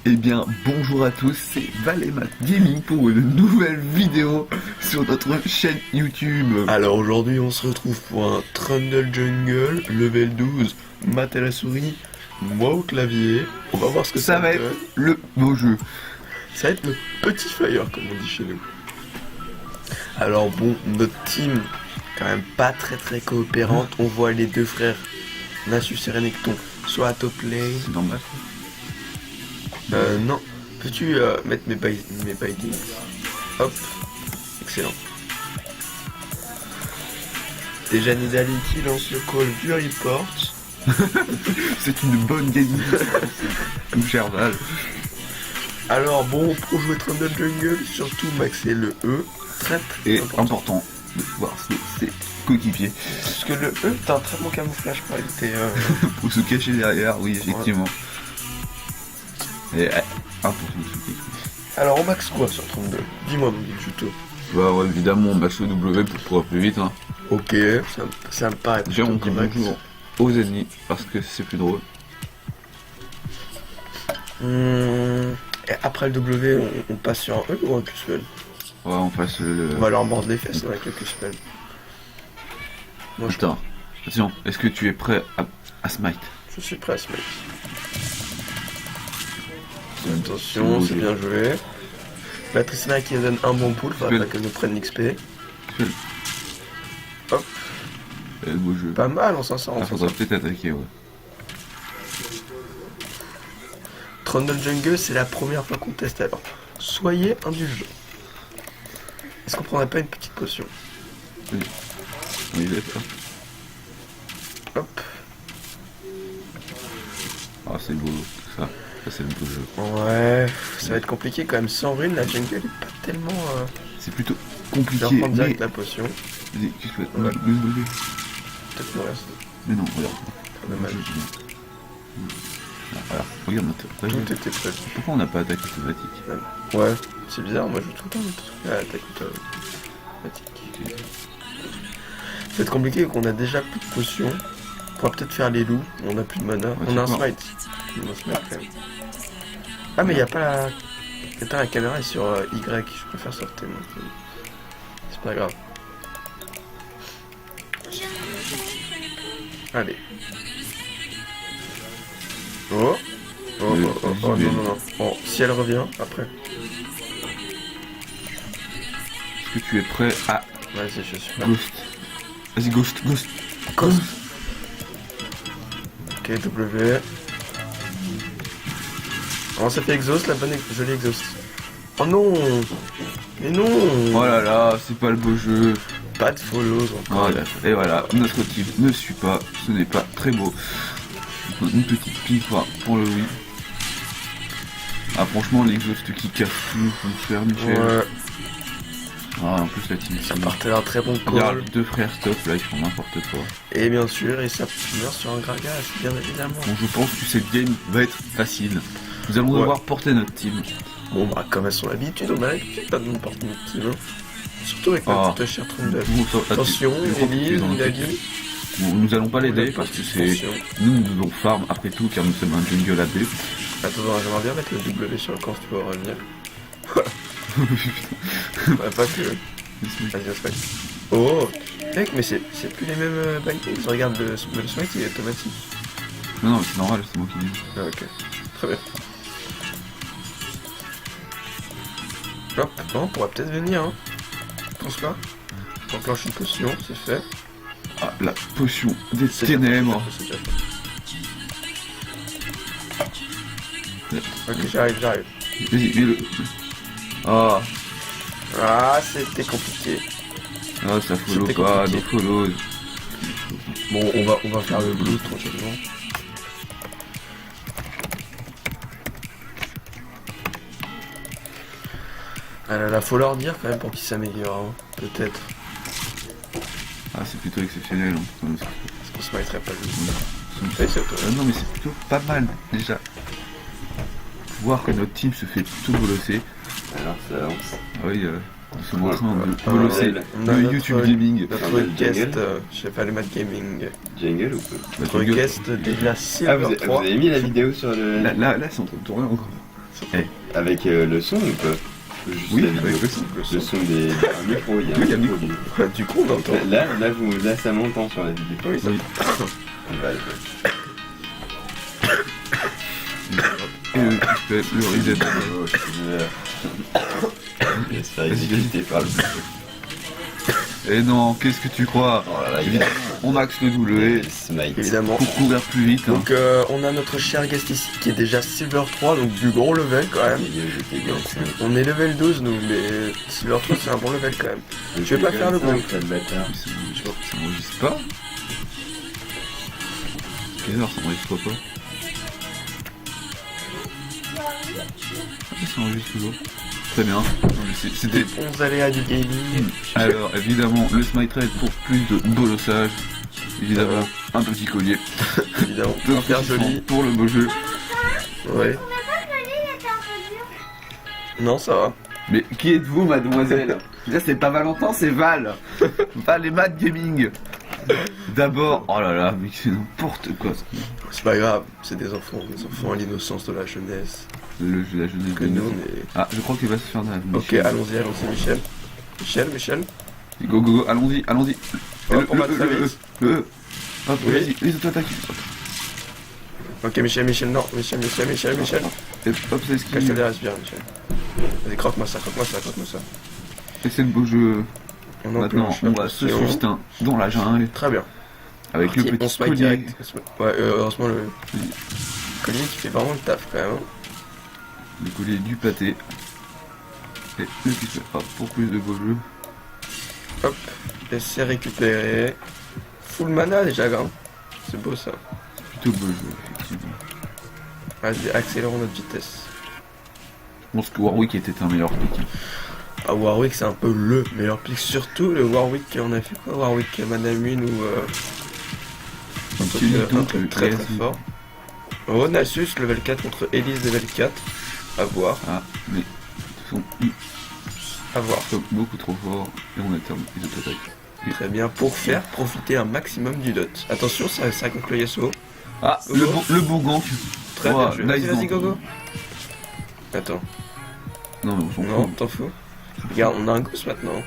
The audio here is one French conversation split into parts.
Eh bien, bonjour à tous, c'est Valemat Gaming pour une nouvelle vidéo sur notre chaîne YouTube. Alors aujourd'hui on se retrouve pour un Trundle Jungle level 12, mat à la souris, moi au clavier. On va voir ce que Ça va être donne. le beau jeu. Ça va être le petit fire comme on dit chez nous. Alors bon, notre team quand même pas très coopérante. On voit les deux frères Nasus et Renekton soit à top lane. C'est normal. Non, peux-tu mettre mes bindings? Hop, excellent. Déjà Nidali qui lance le call du report. C'est une bonne gaming. Comme cher Val. Alors bon, pour jouer Trundle Jungle, surtout maxer le E, très Et important. important de voir ses coéquipiers. Parce que le E est un très bon camouflage pour éviter... Pour se cacher derrière, oui, effectivement. Et important de se cacher. Alors on max quoi sur Trundle? Dis-moi mon tuto. Bah ouais, évidemment, on max le W pour pouvoir plus vite. Hein. Ok, ça me paraît Déjà, on plutôt dit correct. bonjour aux ennemis parce que c'est plus drôle. Et après le W, on passe sur un E ou un Q-spell? Ouais, on passe le... On va leur mordre les fesses avec le Q-spell. Moi je, Attends, attention, est-ce que tu es prêt à smite? je suis prêt à se mettre. Attention, c'est bien joué. La Tristana qui nous donne un bon pull, faudrait pas qu'elle nous prenne l'XP. Hop, Le beau jeu. pas mal, on s'en sort. Ah, faudrait peut-être attaquer, ouais. Trundle Jungle, c'est la première fois qu'on teste, alors soyez indulgents. Est-ce qu'on prendrait pas une petite potion? Oui, d'accord. Hop, Ah, c'est beau, tout ça. Ça, c'est le beau jeu. ouais, ça va être compliqué quand même. Sans rune, la jungle est pas tellement... C'est plutôt Je vais compliqué, reprendre mais... direct la potion. Vas-y, qu'est-ce que tu Ouais. veux? Peut-être le reste. Mais non, regarde. Dommage. Ah, voilà, regarde notre... Tout était prévu. Pourquoi on n'a pas attaque automatique? Ouais, c'est bizarre, moi je joue tout le temps des trucs à attaque automatique. Ça va être compliqué qu'on a déjà plus de potions. On pourra peut-être faire les loups, on a plus de mana. Ouais, On a un c'est smite. On a un smite quand même. Ah mais y a pas la... Attends, la caméra est sur Y, je préfère sauveter moi. C'est pas grave. Allez. Oh. Oh, non, non. Bon, si elle revient, après. Est-ce que tu es prêt à Vas-y, je suis là. Ghost? Vas-y, Ghost. Ghost. Ok, W. Oh, ça fait exhaust, la bonne jolie exhaust. Oh non. Mais non. Oh là là, c'est pas le beau jeu. Pas de follows encore. Voilà. Et voilà, notre team ne suit pas, ce n'est pas très beau. Une petite pique pour le oui. Ah franchement l'exhaust qui casse tout, faut le faire nickel. Ouais, Ah en plus la team ça partait d'un très bon regarde, call. deux frères stop là ils font n'importe quoi. Et bien sûr, et ça meurt sur un Gragas, bien évidemment. Bon je pense que cette game va être facile. Nous allons devoir porter notre team. Bon bah comme elles sont l'habitude, on a l'habitude pas de nous porter notre team. Hein. Surtout avec notre cher Trundle. Bon, Attention, Ellie, dans notre Nidali. équipe. Bon, nous allons pas l'aider parce que c'est... Nous devons farm après tout car nous sommes un jungle AD. Attends, j'aimerais bien mettre le W sur le camp si tu peux revenir. Bah pas que. Vas-y, on se fait. Oh mec, mais c'est plus les mêmes bindings. Regarde, le smite il est automatique. Non non mais c'est normal, c'est moi qui dis. Ah ok, très bien. Hop, non, on pourra peut-être venir hein. Je pense pas. J'enclenche une potion, c'est fait. Ah la potion des C'est déjà ténèbres. fait, c'est déjà fait. Ok, j'arrive. Vas-y, mets-le. Ah, Ah, c'était compliqué. ah ça follow C'était pas, compliqué. no follow. Bon, on va faire le blue tranquillement. Ah là là, faut leur dire quand même pour qu'ils s'améliorent, hein. Peut-être. Ah c'est plutôt exceptionnel. Hein. Parce qu'on se mériterait pas le Oui, Oui, c'est automatique. non mais c'est plutôt pas mal déjà. Voir que notre team se fait plutôt bolosser. Alors ça lance. Ah oui, nous sommes en train de Ah, bolosser on a le notre- YouTube Gaming. Notre Jungle. guest, je sais pas, le Mad Gaming. Jungle ou quoi? Bah, Notre Jungle. guest déjà Ah, Silver vous 3. avez mis la vidéo sur le... Là c'est en train de tourner encore. Avec le son ou pas? Juste Oui, la vidéo. avec le son. Le son des... un micro, il y a un Oui, il y a un micro. Du coup, on entend. Là, ça m'entend sur la vidéo. Oui, ça. Oui. Bah, Et le reset. J'espère Vas-y, exécuté par le Et non, qu'est-ce que tu crois? Oh là là, il y Évidemment, on axe le W Smite. Évidemment. pour courir plus vite. Hein. Donc on a notre cher guest ici qui est déjà Silver 3, donc du gros level quand même. On est level 12 nous, mais Silver 3 c'est un bon level quand même. Je vais pas faire le coup. Ça bâtard. Ça n'enregistre pas. Quelle heure ça n'enregistre pas? Ah, ça enregistre toujours. Très bien. Non, mais c'était... 11 aléas du gaming. Alors, évidemment, le Smite Red pour plus de bolossage. Évidemment, un petit collier. Évidemment, De hyper joli. pour le beau jeu. Ouais. Non, ça va. Mais qui êtes-vous, mademoiselle? Là, c'est pas Valentin, c'est Val. Val et Mad Gaming. D'abord, oh là là, mais c'est n'importe quoi. C'est pas grave, c'est des enfants à l'innocence de la jeunesse. La jeunesse Que de nous, nous. on est. Ah, je crois qu'il va se faire mal. Ok, allons-y, Michel. Michel. Go, go, go, allons-y. Hop, on va très vite. Hop, Oui. vas-y, les auto-attaques. Ok, Michel, non, Michel. Et hop, c'est ce Cache qu'il les respire, Michel. Vas-y, croque-moi ça. Et c'est le beau jeu. On Maintenant, enclenche on la va se pression. sustain dans la jungle. Très bien. Avec Parti, le on petit se met collier. direct. Ouais, heureusement le collier qui fait vraiment le taf quand même. Le collier du pâté. Et le petit hop, pour plus de beaux jeux. Hop, laissez récupérer. Full mana déjà, gars. C'est beau ça. Plutôt beau jeu, effectivement. Vas-y, accélérons notre vitesse. Je pense que Warwick était un meilleur pick. Ah, Warwick c'est un peu le meilleur pick, surtout le Warwick, on a fait quoi? Warwick Manamune ou un truc, très très fort. Oh, Nasus level 4 contre Elise level 4. À voir, Ah, mais ils sont à voir. beaucoup trop forts. Et on a terminé les auto-attaques. Très bien, pour faire profiter un maximum du dot. Attention, ça contre le Yasuo. Ah, Gogo. le beau gank. Très Oh, bien joué. nice Vas-y, gank. gogo. Attends, Non, mais on s'en non, fout. t'en fous. Regarde, on a un gosse maintenant.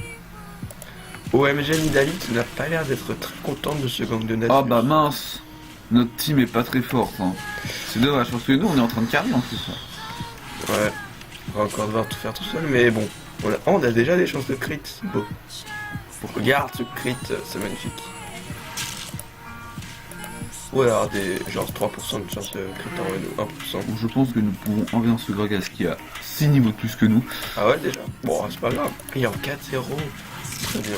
OMG Nidali qui n'a pas l'air d'être très contente de ce gang de Nasus. Ah bah mince. Notre team est pas très forte. Hein. C'est dommage parce que nous on est en train de carry en plus. Ouais, on va encore devoir tout faire tout seul, mais bon, on a déjà des chances de crit, c'est beau. Regarde ce crit, c'est magnifique. Ouais, alors des genre 3% de chance de crit en nous, 1%. Je pense que nous pouvons envers ce Gragas qui a 6 niveaux de plus que nous. Ah ouais déjà. Bon, c'est pas grave. Il est en 4-0. Très bien.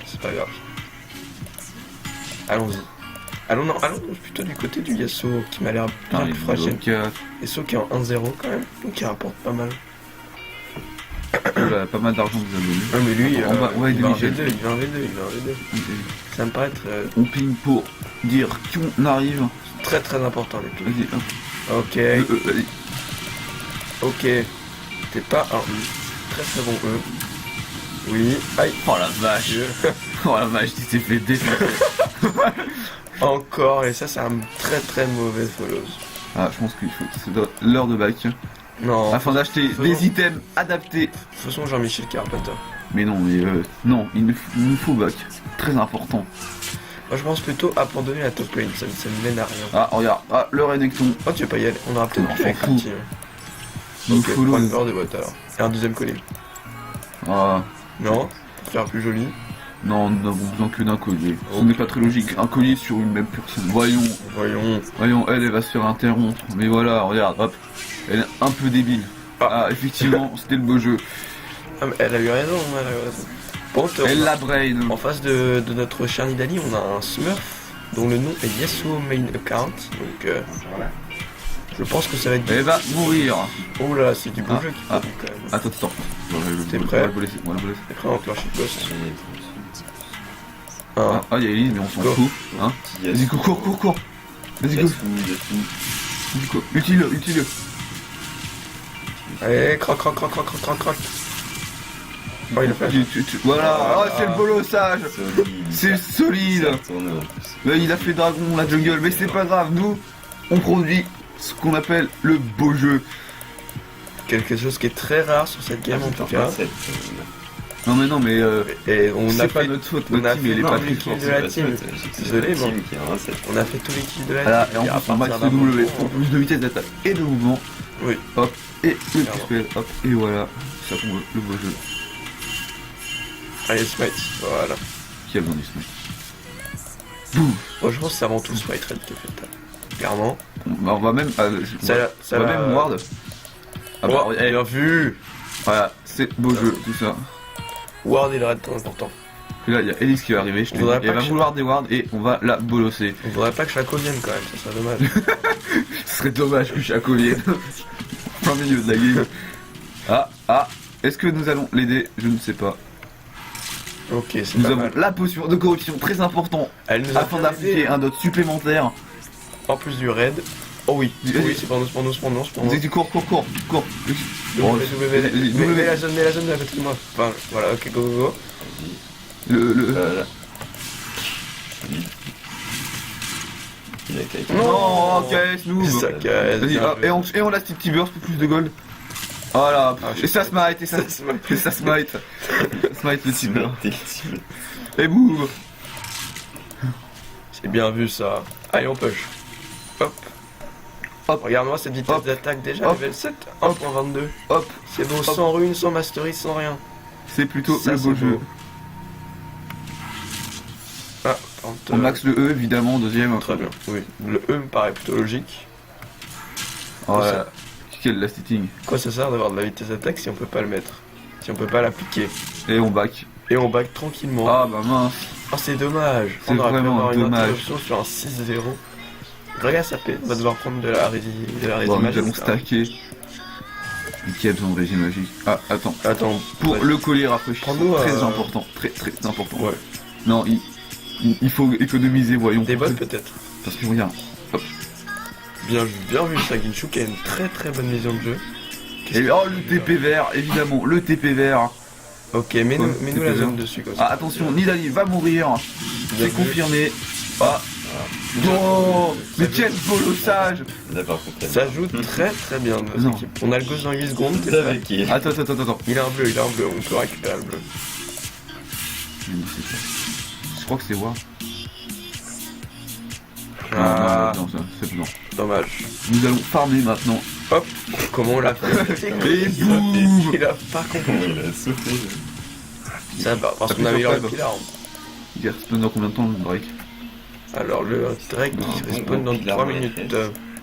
C'est pas grave. Allons-y. Allons plutôt du côté du Yasuo qui m'a l'air bien plus fragile. Yasuo qui est en 1-0 quand même, donc il rapporte pas mal. Il a pas mal d'argent que vous avez eu. Ouais, mais lui, on va il aider va en Michel. V2, il va en V2. Ça me paraît être On ping pour dire qu'on arrive. très très important les pings. Vas-y, hop. Ok, Vas-y. ok. T'es pas un très très bon E. Oui, aïe. Oh la vache. Oh la vache, il s'est fait défoncer. Encore, et ça c'est un très très mauvais follow. Ah, je pense qu'il faut. C'est l'heure de bac. Non, Afin d'acheter des items adaptés. faisons Jean-Michel Carpenter. Mais non, non, il nous faut bac. Très important. Moi je pense plutôt abandonner la top lane, ça ne mène à rien. Ah, regarde, ah, le Renekton. Oh, tu veux pas y aller, on aura peut-être Non, pu on avec s'en fout. Rati. Nous Ok, follow. prends une barre de botte alors. Et un deuxième collier. Ah, Non, pour faire plus joli. non, nous n'avons besoin que d'un collier. Ce Ok. n'est pas très logique. Un collier sur une même personne. Voyons, Voyons. elle va se faire interrompre. Mais voilà, regarde, hop. Elle est un peu débile. Ah, effectivement, c'était le beau jeu. Ah, mais elle a eu raison, elle a eu raison. Bon, Elle la brain. en face de notre cher Nidali, on a un Smurf dont le nom est Yasuo Main Account. Donc je pense que ça va être... Elle va mourir. Oh là, c'est du beau Ah, jeu qui ah. fait quand même. Attends. T'es On prêt va le laisser, on va le laisser. Après on clenche le poste. Ah, il y a Elise, mais on s'en Go. fout. Hein. Vas-y, cours. Vas-y, go. Vas-y, go. Utile. Allez, croc. Oh, il a fait. Voilà, Voilà. oh, c'est le bolossage. C'est solide. Ça a tourné en plus. Ouais, il a fait dragon, la jungle, mais c'est pas grave, nous, on produit ce qu'on appelle le beau jeu. Quelque chose qui est très rare sur cette game en tout cas. Non mais non mais Et on a c'est pas fait, notre faute, on notre a team fait il est non, pas mais très qui fort. de la team. Désolé, bon. Qui a un 7. On a fait tous les kills de la Voilà, team. et en à plus on max partir de d'un W moment, pour plus de vitesse d'attaque et de mouvement. Oui. Hop, et le Clairement. petit spell, hop, et voilà, ça tombe le beau jeu. Allez, Smite, voilà. Qui a besoin du smite? Boum. Moi je pense que c'est avant tout Smite Red qui a fait le taf. Clairement. On va même, Ça l'a- ça on va l'a- même ward. Ah bah, Oh, eh, bien vu. voilà, c'est beau jeu, tout ça. Ward et le Red très important. Et là il y a Elise qui va arriver, je te On dis, voudrait elle pas va que vouloir des wards et on va la bolosser. On voudrait pas que Chaco vienne quand même, ça serait dommage. Ce serait dommage que Chaco vienne. Plein milieu de la game. Ah, est-ce que nous allons l'aider? Je ne sais pas. Ok, c'est Nous pas avons mal. la potion de corruption très important Elle nous a afin bien d'appliquer aidé. un dot supplémentaire. En plus du raid. Oh oui, Vas-y. oui, c'est pour nous, c'est pour nous, c'est pour nous, c'est pour nous. Du cours. W, mets la zone à côté de moi. Enfin, voilà, ok, go, go, go. Le... Voilà. Il a quelqu'un. Non, ok, noob. Ça casse. Vas-y, bien hop, vu. et on l'a ce petit burst pour plus de gold. Voilà, Ah, et ça smite, et ça Ça smite. et ça smite. Smite le team. Ultimate. Et move. C'est bien vu ça. Allez, on push. Hop. Hop. Regarde-moi cette vitesse Hop. d'attaque déjà, Hop. level 7. Hop. 1.22. Hop, C'est beau, Hop. sans rune, sans mastery, sans rien. c'est plutôt Ça, le beau c'est jeu. beau. Ah, par contre, On max le E évidemment, deuxième. Très bien, oui. Le E me paraît plutôt logique. Voilà. Quel last hitting. Quoi ça sert d'avoir de la vitesse d'attaque si on peut pas le mettre? Si on peut pas l'appliquer? Et on back. Et on back tranquillement. Ah bah mince. Oh, c'est dommage. C'est On aurait pu vraiment avoir une dommage. interruption sur un 6-0. Regarde, ça fait. On va devoir prendre de la résine Bon, nous magique. allons ça. stacker. Et qui a besoin de régime magique? Ah, attends. Attends, Pour ouais. le collier rafraîchissant, Prends-nous, très important, très important. Ouais. Non, il faut économiser, voyons. Des bots peut-être. Parce que regarde, Bien vu ça, Ginchu qui a une très bonne vision de jeu. et oh le TP vert, évidemment, le TP vert. Ok, mets-nous Quoi, la TP zone vert dessus comme Ah ça. attention, Nidali va mourir, Bien c'est vu. confirmé. Ah, non, mais quel bolossage. Là par contre, Ça joue très bien notre Non. équipe. On a le gosse dans 8 secondes. t'es c'est prêt? avec qui? Attends. Il a un bleu, on peut récupérer le bleu. Je ne sais pas. Je crois que c'est War. Ah, Non, ça, c'est bon. dommage. Nous allons farmer maintenant. Hop, comment on l'a fait? Et boum. Il a pas compris. Il a sauté. Ça va, parce Ça qu'on fait avait sur le Fab. pilar. Il respawn dans combien de temps le break? Alors le Drake Non, qui bon, respawn bon, dans pilar 3 dans la minutes. tête.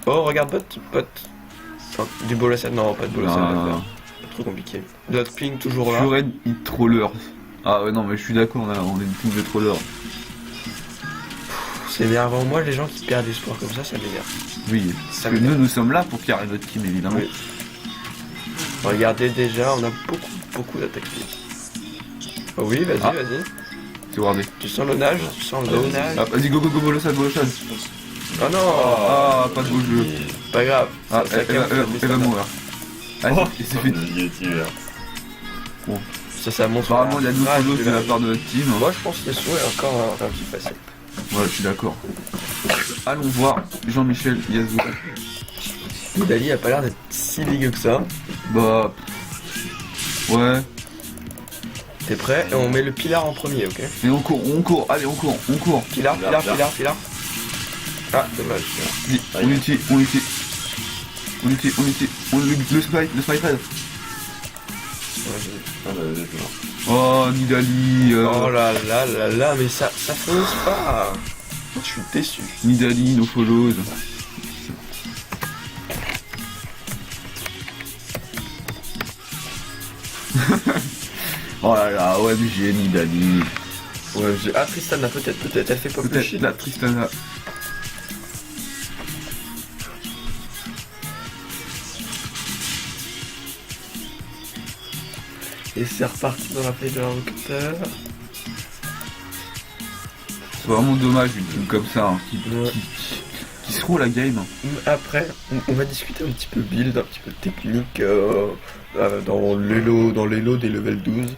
Oh, regarde, bot. Enfin, du bolossade, non, pas de bolossade à faire. Trop compliqué. Notre ping toujours là. Furen, il troller. Ah ouais non mais je suis d'accord, on est une team de trollers. C'est énervant. Moi, les gens qui perdent espoir comme ça m'énerve. Oui, Ça parce que m'énerve. nous sommes là pour carrer notre team évidemment. Oui. Regardez déjà, on a beaucoup d'attaques. Oh oui, vas-y, Ah. vas-y. C'est wardé. Tu sens le nage, tu sens le nage. Ah, vas-y go bolossade. Oh non, Ah pas de beau jeu. pas grave. Ah Ça elle va mourir. Ah, Oh, il s'est fait. Ça montre. Apparemment il y a de Ah, nouveaux je de la l'ai- part de notre team. Moi, je pense que Yasuo est encore un petit facile. Ouais je suis d'accord. Allons voir Jean-Michel Yazou. Dali a pas l'air d'être si dégueu que ça. Bah. Ouais. T'es prêt? Et on met le pilar en premier, ok? Et on court, allez on court. Pilar. Ah, dommage. Vas-y, on utilise. Le spike red. Ah bah vous êtes mort. Oh Nidali. Oh là, mais ça fonce pas. Je suis déçu. Nidali, no follows. Oh là là, OMG, Nidali. Ouais, ah, Tristana, peut-être, elle fait pas plus Peut-être chier. la Tristana. Et c'est reparti dans la play de l'invocateur. C'est vraiment dommage une team comme ça, hein, Ouais. qui se roule la game. Après, on va discuter un petit peu build, un petit peu technique dans l'élo des level 12.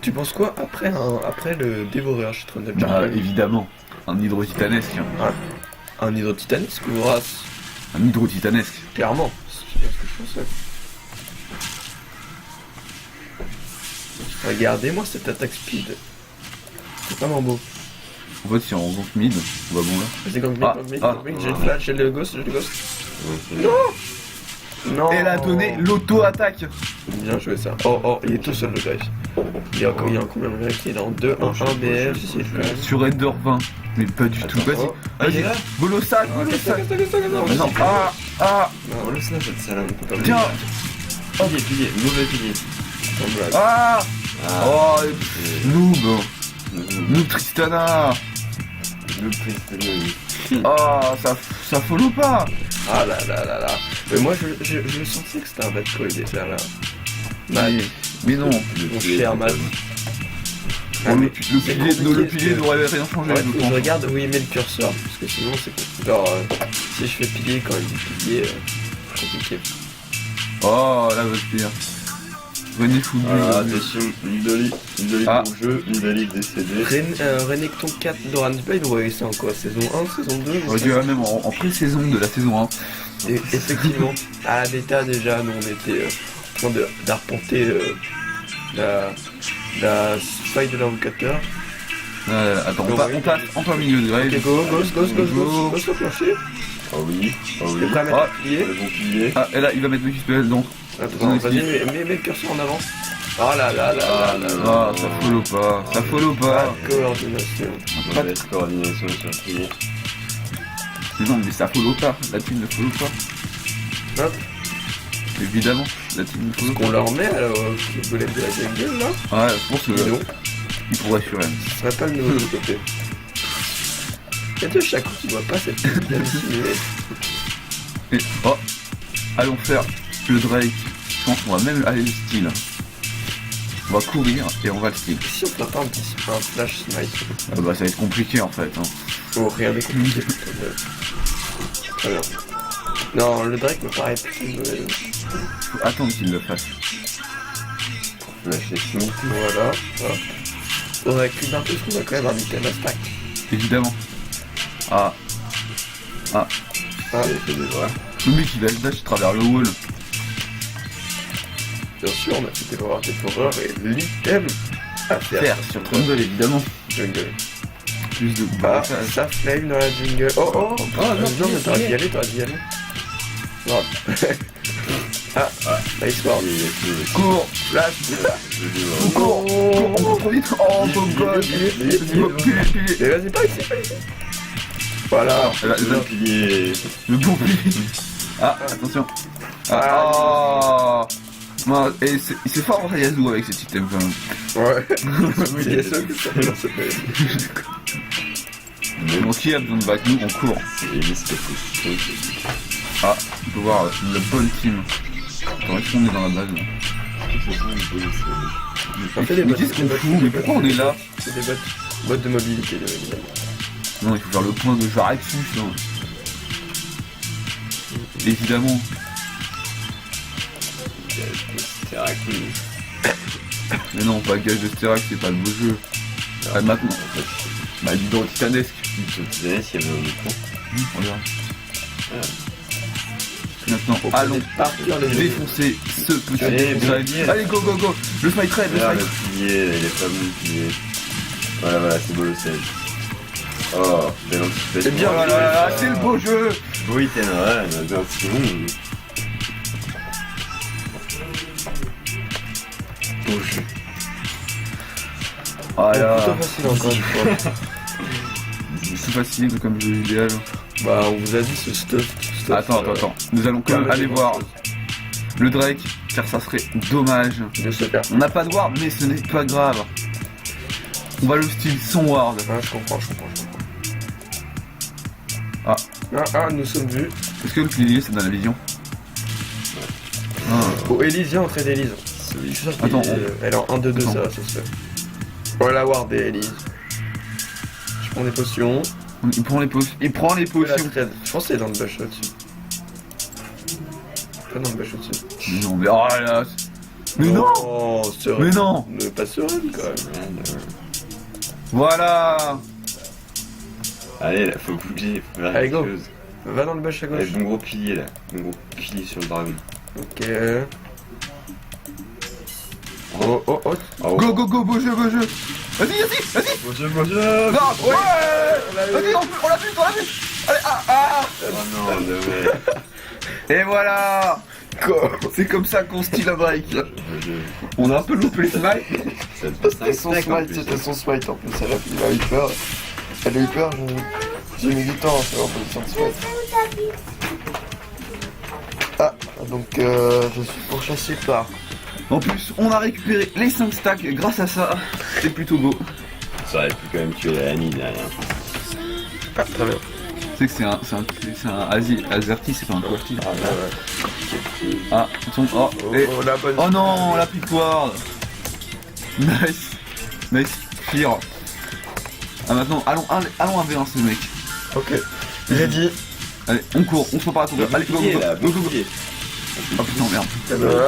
Tu penses quoi après le dévoreur chez Trundle Bah, évidemment. Un hydro titanesque. Un hydro titanesque ou race? Un hydro titanesque. Clairement. C'est bien ce que je pensais. Regardez-moi cette attaque speed. C'est vraiment beau. En fait, si on rencontre mid, on va bon là. Vas-y, gang mid, j'ai le flash, j'ai le ghost, Non. Elle a donné l'auto-attaque. Bien joué ça. Oh, il est tout seul le greffe. Il y a combien de greffe? Il est en 2, 1, 1 BF, j'essaie de faire. Sur Ender 20. Mais pas du tout. Vas-y, vas-y. Volosac, Volosac. Non, Oh le snap, cette salope, on peut pas tiens. Pilier, mauvais pilier. Ah. Oh, noob. Le Noob Tristana. Ah, ça follow pas. Ah là. Mais moi je sentais que c'était un bad call déjà là. Mais non. Mon cher Matt. Bon, le pilier n'aurait rien changé. Ouais, je je pense. regarde où il met le curseur, parce que sinon c'est compliqué. Genre, si je fais pilier quand il dit pilier, c'est compliqué. Oh, là, votre pire. René Foubou. attention, Nidali pour jeu, Nidali décédé. Renekton 4 Doran's Blade, ouais, c'est en quoi? Saison 1, saison 2? On dirait même en pré-saison de la saison 1. Et effectivement, à la bêta déjà, nous on était en train d'arpenter la faille de l'invocateur. Attends, on passe en plein milieu de Ok, go au plancher. Ah oui. Le prêt à mettre le pilier. Le bon pilier. Ah, et là, il va mettre le XPL donc. Attends, vas-y, mets le curseur en avant. Oh là. Ah, ça follow pas. Pas de coordination. Mauvaise coordination sur le pilier. Non, mais ça follow pas. La team ne follow pas. Hop. Évidemment, la team ne follow On pas. leur remet alors le golem de la jungle là. Ouais, je pense que Non, il pourrait assurer. ce serait pas le nouveau de côté. Et de chaque coup, tu vois pas cette petite simulée. Et, oh, allons faire le Drake. Je pense qu'on va même aller le style. On va courir et on va le style. Si on fait pas un flash snipe. Ah bah ça va être compliqué en fait. Hein. Oh, rien n'est compliqué. Très bien. Non, le Drake me paraît plutôt une mauvaise. Faut attendre qu'il le fasse. Lâcher Smith. Voilà. On recule un peu parce qu'on va quand même un item à stack. Évidemment. Ah. Il fait des bras. Le mec il a le dash à travers le wall. Bien sûr, on a fait des horreurs et l'item à faire Sur Trundle évidemment. jungle. Plus de Ah, ça flame dans la jungle. Oh, non, mais t'aurais dû y aller. Non. Nice ward. Cours, flash, cours, on trop vite. Oh mon god. Pilier. Mais vas-y, pas ici. Voilà. Le pilier. Le bon pilier. Ah, attention. Ah. Non, et c'est fort Yazu avec cet item quand même. Ouais. C'est les seuls que ça fait dans cette PS. Donc qui a besoin de back, nous on court. Et Miss le pouce. Ah, on peut voir la bonne team. Attends, est-ce qu'on est dans la base là? On fait des Mais bots. qu'est-ce qu'on fout? Mais pourquoi on est là? C'est des bots de mobilité, bien évidemment. Non, il faut faire le point de Jaraxus. Hein. Évidemment. Mais non, pas gage de Sterac, c'est pas le beau jeu. Ah, maintenant. Bah, l'hydro titanesque. Il y avait un écran. Regarde. Maintenant, allons partir les défoncer ce petit Allez, Drake. bien. Allez, go. Le fight raid, le Regarde fight. le pilier, il est pas bon le pilier. Voilà, c'est beau le sage. Oh, belle anticipation. C'est bien, Oh là là, c'est le beau jeu. Oui, t'es là, bien sûr. Beau jeu. Ah là, Plutôt facile encore une fois. c'est facile comme jeu idéal. Bah, on vous a dit ce stuff. Attends. Nous allons quand même aller voir le Drake, car ça serait dommage. De se faire. On n'a pas de ward, mais ce n'est pas grave. On va le style sans ward. Ah, je comprends. Ah. Nous sommes vus. Est-ce que le pilier c'est dans la vision? Ah. Oh, Elysia, entrée d'Elise. Je suis sûr qu'elle Attends, elle est en 1-2-2, Attends. ça se fait. Voilà, ward et Elise. Je prends des potions. Il prend les potions. Il prend les La potions. trade. Je pense que c'est dans le bush au-dessus. Pas dans le bush au-dessus. Mais non, mais oh là. Mais non. Oh, sereine. Mais non. Ne pas sereine quand même. Voilà. Allez, là, faut bouger, faut faire Allez, quelque go. chose. Va dans le bush à Allez, gauche. bon gros pilier là. Bon gros pilier sur le dragon. Ok. Oh, oh, oh. Oh, Go, go, go, beau jeu, beau jeu. Vas-y. Bonjour, bonjour. Non, ouais. Vas-y, on l'a vu, Allez, Oh non, dommage. Et voilà. C'est comme ça qu'on style un break. On a un peu loupé les smiles. C'était son smite, c'était son smite en plus. Elle a eu peur. Elle a eu peur, j'ai mis du temps à faire en position de smite. Ah, donc je suis pourchassé par. En plus, on a récupéré les 5 stacks grâce à ça. C'est plutôt beau. Ça aurait pu quand même tuer la Annie derrière. Ah, très bien. Tu sais que c'est un Azerty, c'est pas un QWERTY. Ah, ouais. Ah, attention, et- Oh, la bonne. oh non, la pick-ward. Nice fear. Ah maintenant, allons 1v1 ce mec. Ok. Ready. Allez, on court, on se prépare à courir. Allez, go, go, là, go, go, go. bouclier. Oh putain, merde.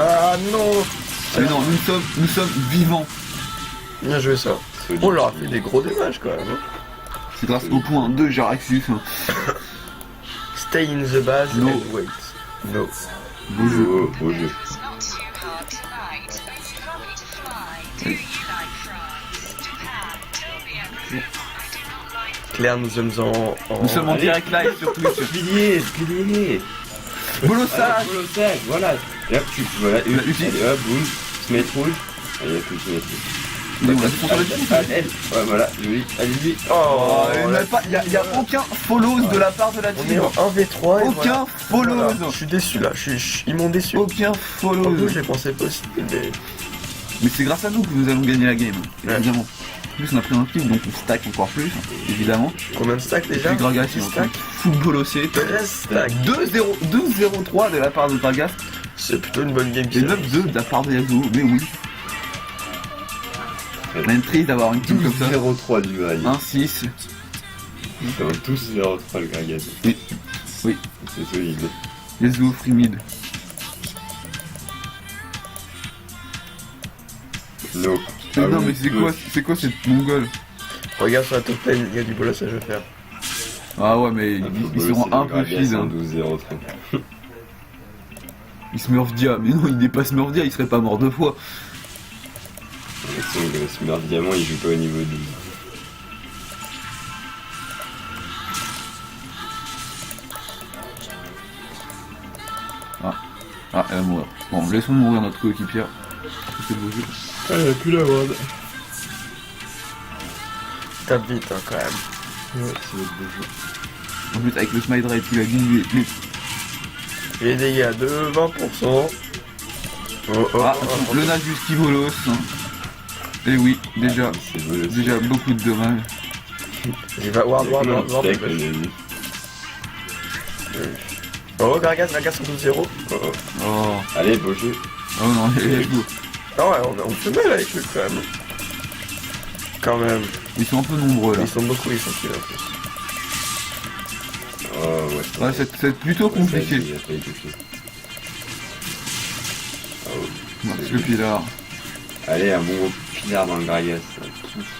Ah non. Mais non, nous sommes vivants. Bien joué ça. Solide. On leur a fait des gros dommages quand même. C'est grâce au point 2 Jaraxus. Stay in the base No. and wait. No. Beau jeu. Beau jeu. It's not too hard tonight. Are you happy to fly? Do you like France? Japan? Tell me everything. I do not like Claire, nous sommes en... Nous sommes en Allez. direct live sur Twitch. Pilier. Bolossage. Colossal, voilà. Et hop, voilà, Il a utilisé. allez hop, boum, se mettre rouge. Allez, hop, se mettre rouge. Mais on a tout contrôlé. Elle, ouais, voilà, joli, allez-y. Oh, Il n'y a aucun follow de la part de la on est team. en 1v3 et Aucun follow. voilà. Je suis déçu là, ils m'ont déçu. Aucun En follow. plus, j'ai pensé possible, mais... Mais c'est grâce à nous que nous allons gagner la game, Ouais. évidemment. En plus, on a pris un kill, donc on stack encore plus, évidemment. Combien de stacks Et déjà puis Gragas, 10 il est en train stacks de football aussi. 13 stacks. 2-0-3 de la part de Gragas C'est plutôt une bonne game. et 9-2 de la part de Yasuo. Mais oui. C'est même triste d'avoir une team comme ça. 0-3 du Gragas. 1-6. Ils sont tous 0-3 le Gragas. Oui. Oui. C'est solide. Yasuo free mid. No. Mais non, mais c'est quoi cette mongole? Regarde sur la top lane, il y a du bolossage à faire. Ah ouais, mais ils seront un peu feed. Hein. 12-0-3. Il Smurfdia. Mais non, il n'est pas Smurfdia, il serait pas mort 2 fois. Le Smurf Diamant, il joue pas au niveau 12. Ah, elle va mourir. Bon, laissons mourir notre coéquipière. C'est beau jeu. Ah, il a plus la ward. Tape vite hein, quand même. Ouais, c'est votre beau jeu. En plus, avec le smite rate, il a dit Les dégâts de 20%. Oh, Ah, le Nasus qui volos. Et oui, déjà C'est beau, déjà beaucoup de dommages. Il va ward. Steak, on a vu. Oh, Gragas en 12-0. Oh, oh. Oh, Allez, beau jeu. oh non, let's go. Ah ouais, on fait mal avec eux quand même. Quand même. Ils sont un peu nombreux là. Ils sont beaucoup, ils sont kills en plus. Oh, ouais, Ouais, c'est plutôt compliqué. Il a pas été fait. Oh, Non, parce que Pilar. allez, un bon gros pinard dans le Gragas. Tout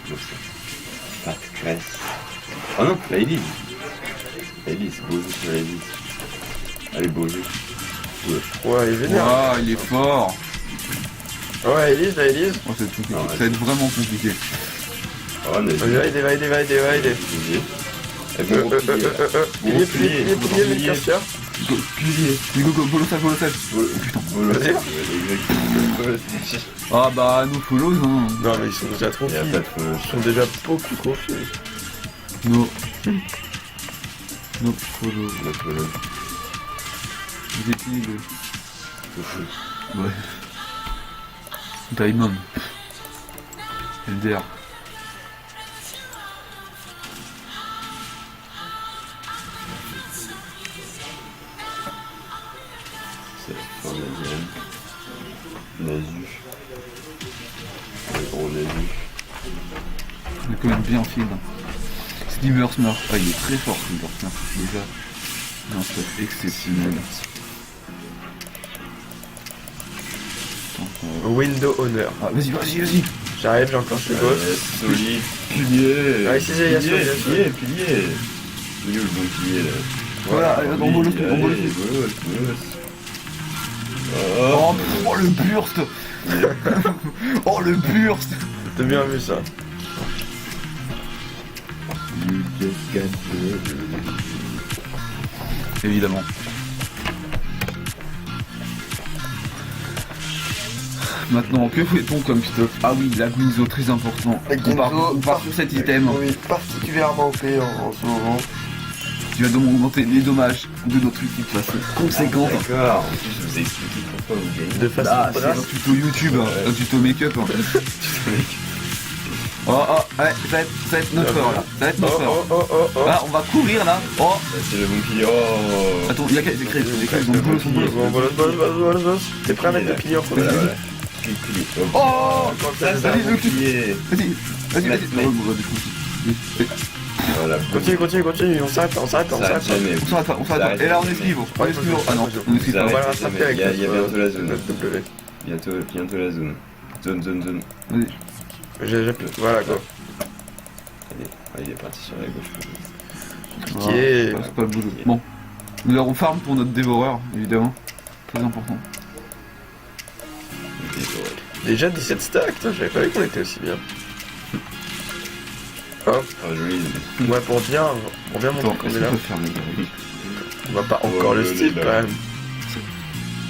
comme ça. Pas de graisse. Oh non, la Elise. La Elise, beau jeu sur la Elise. Allez, beau jeu. Ouais, il est vénère. Waouh, il est fort. Ouais, Elise, la Elise. Oh, c'est compliqué. Non, Ça va être vraiment compliqué. Oh, on a Va aider. Et bon gros pilier, là. Pilier, pilier. le casseur. Go, pilier. Go, go, bolossage. Putain, Vas-y. Ah bah, nous follows, hein. Non, mais ils sont déjà trop Il y a filles. pas de feu. Ils sont déjà beaucoup trop filles. No. No follow. Notre follow. Vous étiez le... Ouais. Diamond. LDR. C'est la fin de la game. Nasu. Le gros Nasu. On est quand même bien feed. Sliver Smurf. Ah, il est très fort, Sliver Smurf, déjà. Un stuff exceptionnel. Attends, Window Honor. Ah, vas-y. J'arrive, j'ai encore ce boss. Solide. Pilier. Ah, ici, il y a Pilier. Pilier. Il est où le bon pilier là? Voilà, allez, on voit le truc, on voit le truc. Oh, oh, le burst. Oh, le burst. T'as bien vu ça. Évidemment. Maintenant, que fait-on comme stuff? Ah oui, la Gunzo, très important. On part sur cet item. Oui, particulièrement OP en ce moment. Tu vas donc augmenter les dommages de notre équipe de façon conséquente. D'accord. En plus, je vous ai expliqué pourquoi vous gagnez. De façon Ah, c'est brasse. un tuto YouTube, un tuto make-up. Oh, ouais, ça va être notre heure là. Ça va être notre heure. Oh. Ah, on va courir là. Oh, C'est le bon pilier. Oh. attends, il y a des crêpes, ils ont bolos, ils ont bolos. Bon, bolos. T'es prêt à mettre le pilier en premier? Voilà. Oh, Ça, c'est un vas-y, bon le pilier. vas-y. Mais- Oh, on va défoncer. Voilà. Continue, on s'arrête. Ça arrête jamais. On s'arrête. Et là, on esquive. Ah non, on esquive Ça pas. On va arrête le rattraper jamais. avec Il y a bientôt la zone. notre W. Bientôt la zone. Zone. Vas-y. J'ai plus. Voilà quoi. Allez, il est parti sur la gauche. Ok. C'est pas le boulot. Bon. Nous allons farm pour notre dévoreur, évidemment. Très important. Déjà 17 stacks, putain, j'avais pas vu qu'on était aussi bien. Hop, Oh, joli. ouais, pour bien Attends, montrer qu'on est-ce est qu'on là. peut faire les gars? On va pas encore le style quand même.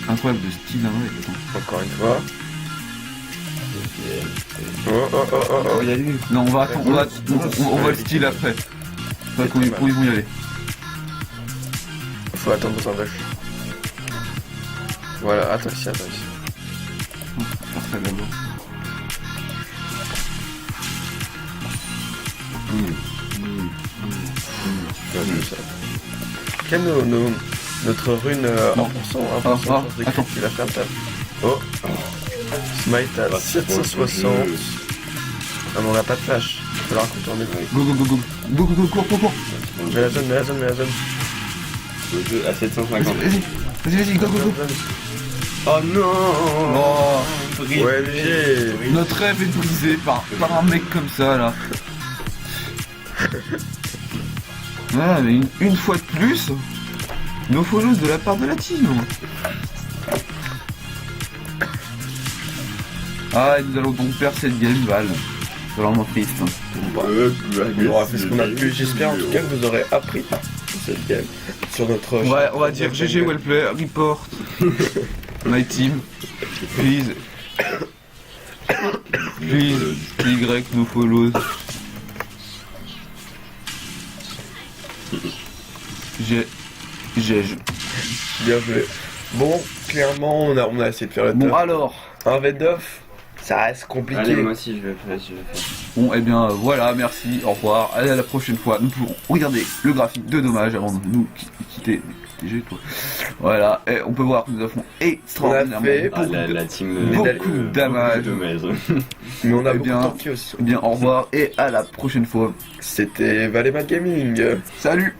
Incroyable de style, hein, ouais, attends. Encore une fois. Oh. il y a lui. Non, on va attendre, on va le style après. Enfin, quand ils vont y aller. Faut attendre dans un dash. Voilà, attends ici. Faire ça d'abord. Quelle notre rune Non. 1%, 1% Ah, chance de attends. crit, il a fait un tap. Oh. Smite à 760. Ah mais on a pas de flash. Il va falloir contourner. Go, cours. Mets la zone. Le jeu à 750. Vas-y, go. Oh non. Oh, Ouais, léger. notre rêve est brisé par un mec comme ça, là. Voilà, mais une fois de plus, nos follows de la part de la team. Ah, et nous allons donc perdre cette game, Val. C'est vraiment triste. On aura fait ce qu'on a pu. J'espère en tout cas que vous aurez appris cette game sur notre. On va dire GG Wellplay, report. My team. Please. Y, no follows. J'ai. Bien joué. Bon, clairement, on a essayé de faire le Bon, top. alors. Un V9, ça reste compliqué. Allez, moi aussi je vais faire. Bon, eh bien, voilà, merci, au revoir. Allez, à la prochaine fois. Nous pourrons regarder le graphique de dommage avant de nous quitter. TG, toi. Voilà, et on peut voir que nous avons extraordinairement fait beaucoup de- La team. beaucoup de damage. Mais on a Eh beaucoup bien, tanké aussi. Eh bien, au revoir et à la prochaine fois. C'était Valémat Gaming. Salut!